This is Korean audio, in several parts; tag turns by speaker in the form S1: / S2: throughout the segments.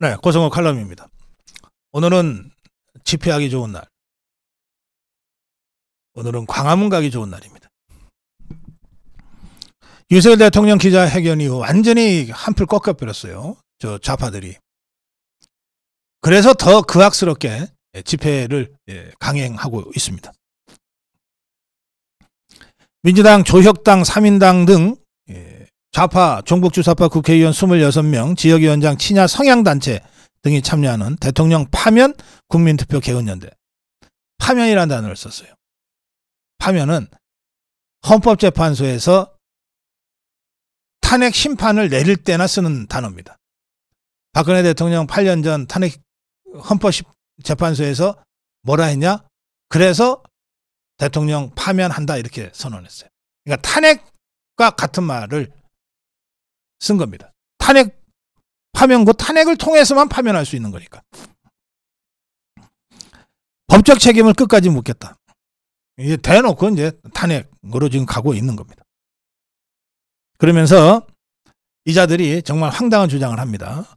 S1: 네, 고성호 칼럼입니다. 오늘은 집회하기 좋은 날. 오늘은 광화문 가기 좋은 날입니다. 윤석열 대통령 기자회견 이후 완전히 한풀 꺾여버렸어요. 저 좌파들이. 그래서 더 극악스럽게 집회를 강행하고 있습니다. 민주당, 조혁당, 3인당 등 좌파, 종북주사파 국회의원 26명, 지역위원장, 친야 성향단체 등이 참여하는 대통령 파면 국민투표 개헌연대. 파면이라는 단어를 썼어요. 파면은 헌법재판소에서 탄핵 심판을 내릴 때나 쓰는 단어입니다. 박근혜 대통령 8년 전 탄핵 헌법재판소에서 뭐라 했냐? 그래서 대통령 파면한다 이렇게 선언했어요. 그러니까 탄핵과 같은 말을 쓴 겁니다. 탄핵, 파면, 그 탄핵을 통해서만 파면할 수 있는 거니까. 법적 책임을 끝까지 묻겠다. 이제 대놓고 이제 탄핵으로 지금 가고 있는 겁니다. 그러면서 이자들이 정말 황당한 주장을 합니다.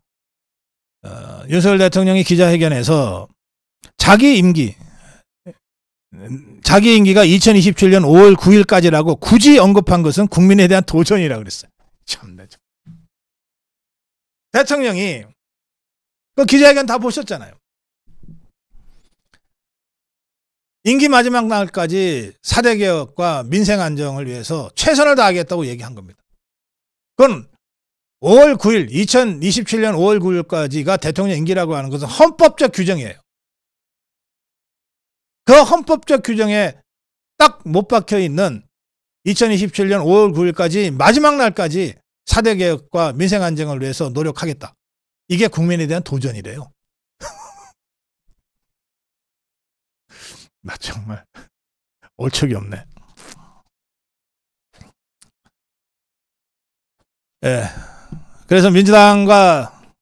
S1: 윤석열 대통령이 기자회견에서 자기 임기가 2027년 5월 9일까지라고 굳이 언급한 것은 국민에 대한 도전이라고 그랬어요. 참네. 대통령이 그 기자회견 다 보셨잖아요. 임기 마지막 날까지 4대 개혁과 민생 안정을 위해서 최선을 다하겠다고 얘기한 겁니다. 그건 5월 9일, 2027년 5월 9일까지가 대통령 임기라고 하는 것은 헌법적 규정이에요. 그 헌법적 규정에 딱 못 박혀 있는 2027년 5월 9일까지 마지막 날까지 4대 개혁과 민생 안정을 위해서 노력하겠다. 이게 국민에 대한 도전이래요. 나 정말 올척이 없네. 예. 그래서 민주당과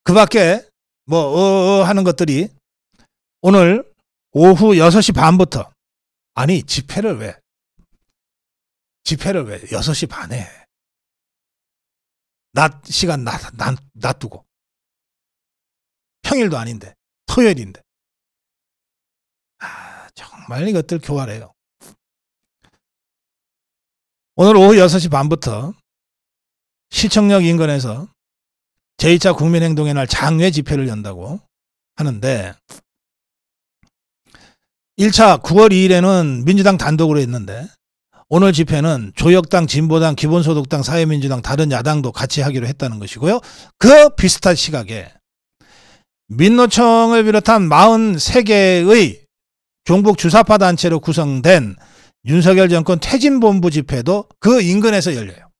S1: 그 밖에 하는 것들이 오늘 오후 6시 반부터 아니 집회를 왜 6시 반에 시간 놔두고 평일도 아닌데 토요일인데 정말 이것들 교활해요. 오늘 오후 6시 반부터 시청역 인근에서 제2차 국민행동의 날 장외 집회를 연다고 하는데 1차 9월 2일에는 민주당 단독으로 했는데 오늘 집회는 조혁당, 진보당, 기본소득당, 사회민주당 다른 야당도 같이 하기로 했다는 것이고요. 그 비슷한 시각에 민노총을 비롯한 43개의 종북 주사파 단체로 구성된 윤석열 정권 퇴진본부 집회도 그 인근에서 열려요.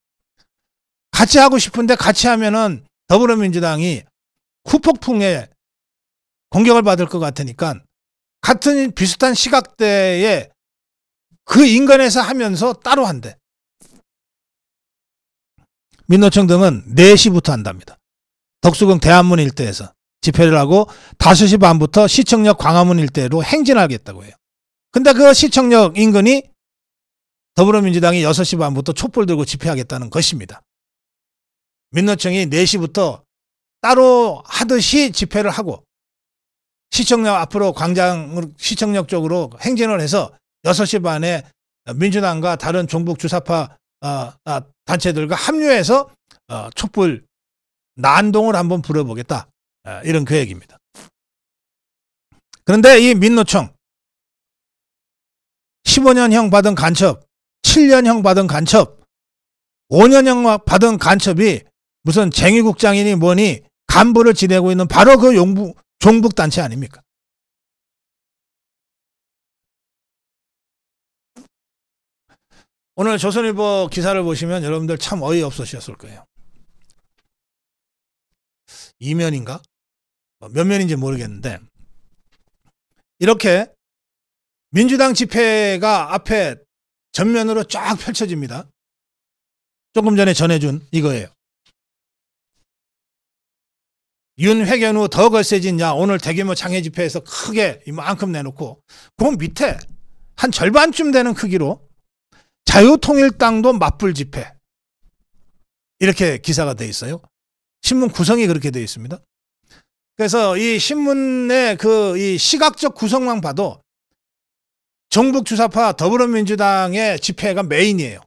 S1: 같이 하고 싶은데 같이 하면은 더불어민주당이 후폭풍에 공격을 받을 것 같으니까 같은 비슷한 시각대에 그 인근에서 하면서 따로 한대. 민노총 등은 4시부터 한답니다. 덕수궁 대한문 일대에서 집회를 하고 5시 반부터 시청역 광화문 일대로 행진하겠다고 해요. 근데 그 시청역 인근이 더불어민주당이 6시 반부터 촛불 들고 집회하겠다는 것입니다. 민노총이 4시부터 따로 하듯이 집회를 하고 시청역 앞으로 시청역 쪽으로 행진을 해서 6시 반에 민주당과 다른 종북 주사파 단체들과 합류해서 촛불 난동을 한번 부려보겠다. 이런 계획입니다. 그런데 이 민노총 15년형 받은 간첩, 7년형 받은 간첩, 5년형 받은 간첩이 무슨 쟁의국장이니 뭐니 간부를 지내고 있는 바로 그 종북단체 아닙니까? 오늘 조선일보 기사를 보시면 여러분들 참 어이없으셨을 거예요. 2면인가? 몇 면인지 모르겠는데 이렇게 민주당 집회가 앞에 전면으로 쫙 펼쳐집니다. 조금 전에 전해준 이거예요. 윤 회견 후 더 거세지냐 오늘 대규모 장애 집회에서 크게 이만큼 내놓고 그 밑에 한 절반쯤 되는 크기로 자유통일당도 맞불 집회 이렇게 기사가 돼 있어요. 신문 구성이 그렇게 되어 있습니다. 그래서 이 신문의 이 시각적 구성만 봐도 종북주사파 더불어민주당의 집회가 메인이에요.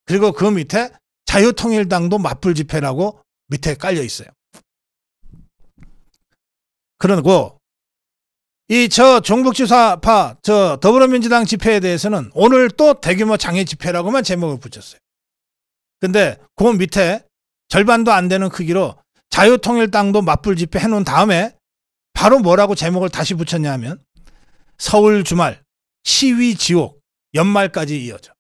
S1: 그리고 그 밑에 자유통일당도 맞불 집회라고 밑에 깔려 있어요. 그리고 종북주사파 더불어민주당 집회에 대해서는 오늘 또 대규모 장애 집회라고만 제목을 붙였어요. 근데 그 밑에 절반도 안 되는 크기로 자유통일당도 맞불 집회 해놓은 다음에 바로 뭐라고 제목을 다시 붙였냐 하면 서울 주말 시위 지옥 연말까지 이어져.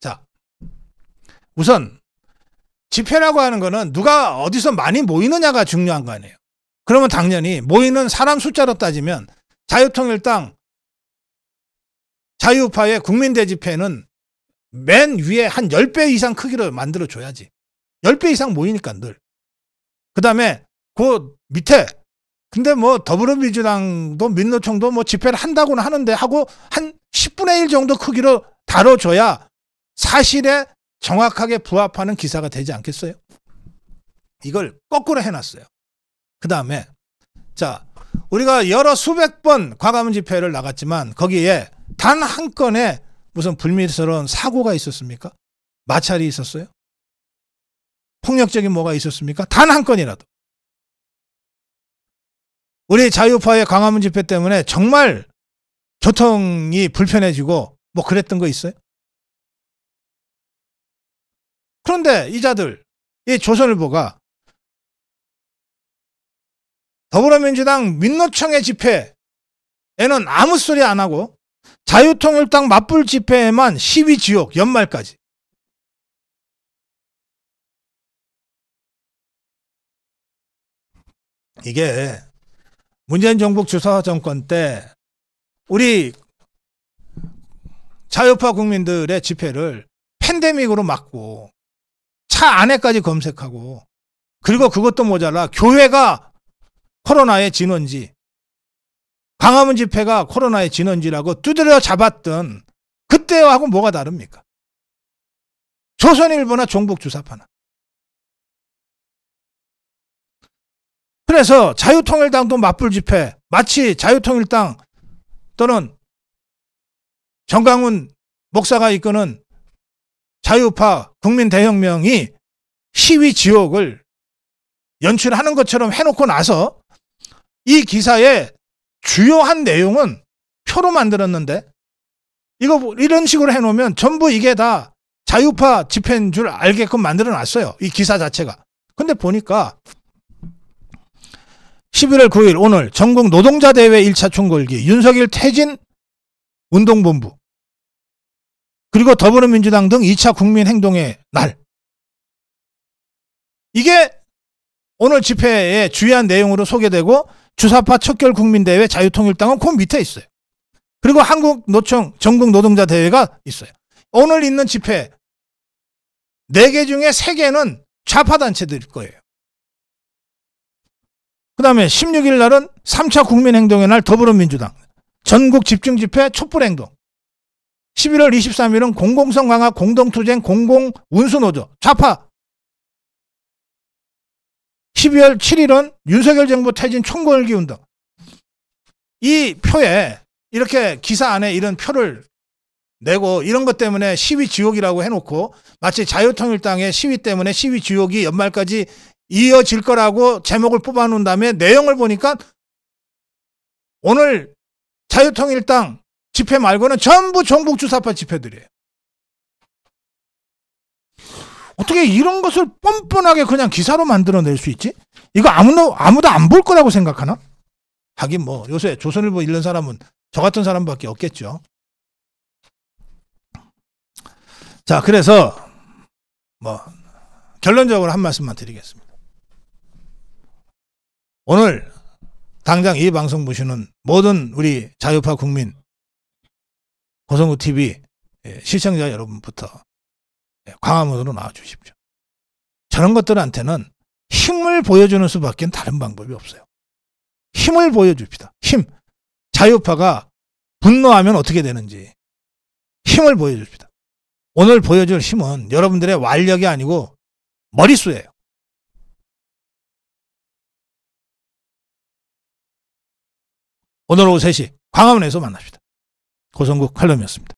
S1: 자, 우선 집회라고 하는 거는 누가 어디서 많이 모이느냐가 중요한 거 아니에요. 그러면 당연히 모이는 사람 숫자로 따지면 자유통일당 자유파의 국민대집회는 맨 위에 한 10배 이상 크기로 만들어줘야지. 10배 이상 모이니까 늘. 그 다음에 그 밑에 근데 뭐 더불어민주당도 민노총도 뭐 집회를 한다고는 하는데 하고 한 10분의 1 정도 크기로 다뤄줘야 사실에 정확하게 부합하는 기사가 되지 않겠어요? 이걸 거꾸로 해놨어요. 그 다음에 자, 우리가 여러 수백 번 광화문 집회를 나갔지만 거기에 단 한 건의 무슨 불미스러운 사고가 있었습니까? 마찰이 있었어요? 폭력적인 뭐가 있었습니까? 단 한 건이라도. 우리 자유파의 광화문 집회 때문에 정말 교통이 불편해지고 뭐 그랬던 거 있어요? 그런데 이자들, 이 조선일보가 더불어민주당 민노총의 집회에는 아무 소리 안 하고 자유통일당 맞불 집회에만 시위 지옥 연말까지. 이게 문재인 정부 주사 정권 때 우리 자유파 국민들의 집회를 팬데믹으로 막고 차 안에까지 검색하고 그리고 그것도 모자라 교회가 코로나의 진원지, 광화문 집회가 코로나의 진원지라고 두드려 잡았던 그때하고 뭐가 다릅니까? 조선일보나 종북주사파나. 그래서 자유통일당도 맞불 집회, 마치 자유통일당 또는 정강훈 목사가 이끄는 자유파 국민대혁명이 시위 지옥을 연출하는 것처럼 해놓고 나서 이 기사의 주요한 내용은 표로 만들었는데 이거 이런 식으로 해놓으면 전부 이게 다 자유파 집회인 줄 알게끔 만들어놨어요. 이 기사 자체가. 근데 보니까 11월 9일 오늘 전국 노동자 대회 1차 총궐기 윤석열 퇴진 운동본부 그리고 더불어민주당 등 2차 국민행동의 날. 이게 오늘 집회의 주요한 내용으로 소개되고 주사파 척결 국민대회 자유통일당은 그 밑에 있어요. 그리고 한국노총 전국 노동자 대회가 있어요. 오늘 있는 집회 4개 중에 3개는 좌파 단체들일 거예요. 그 다음에 16일 날은 3차 국민행동의 날 더불어민주당 전국 집중집회 촛불행동 11월 23일은 공공성 강화 공동투쟁 공공운수노조 좌파 12월 7일은 윤석열 정부 퇴진 총궐기 운동. 이 표에 이렇게 기사 안에 이런 표를 내고 이런 것 때문에 시위 지옥이라고 해놓고 마치 자유통일당의 시위 때문에 시위 지옥이 연말까지 이어질 거라고 제목을 뽑아놓은 다음에 내용을 보니까 오늘 자유통일당 집회 말고는 전부 종북주사파 집회들이에요. 어떻게 이런 것을 뻔뻔하게 그냥 기사로 만들어낼 수 있지? 이거 아무도 안 볼 거라고 생각하나? 하긴 뭐 요새 조선일보 읽는 사람은 저 같은 사람밖에 없겠죠. 자, 그래서 뭐 결론적으로 한 말씀만 드리겠습니다. 오늘 당장 이 방송 보시는 모든 우리 자유파 국민 고성구 TV 시청자 여러분부터 광화문으로 나와주십시오. 저런 것들한테는 힘을 보여주는 수밖에 다른 방법이 없어요. 힘을 보여줍시다. 힘. 자유파가 분노하면 어떻게 되는지 힘을 보여줍시다. 오늘 보여줄 힘은 여러분들의 완력이 아니고 머릿수예요. 오늘 오후 3시 광화문에서 만납시다. 고성국 칼럼이었습니다.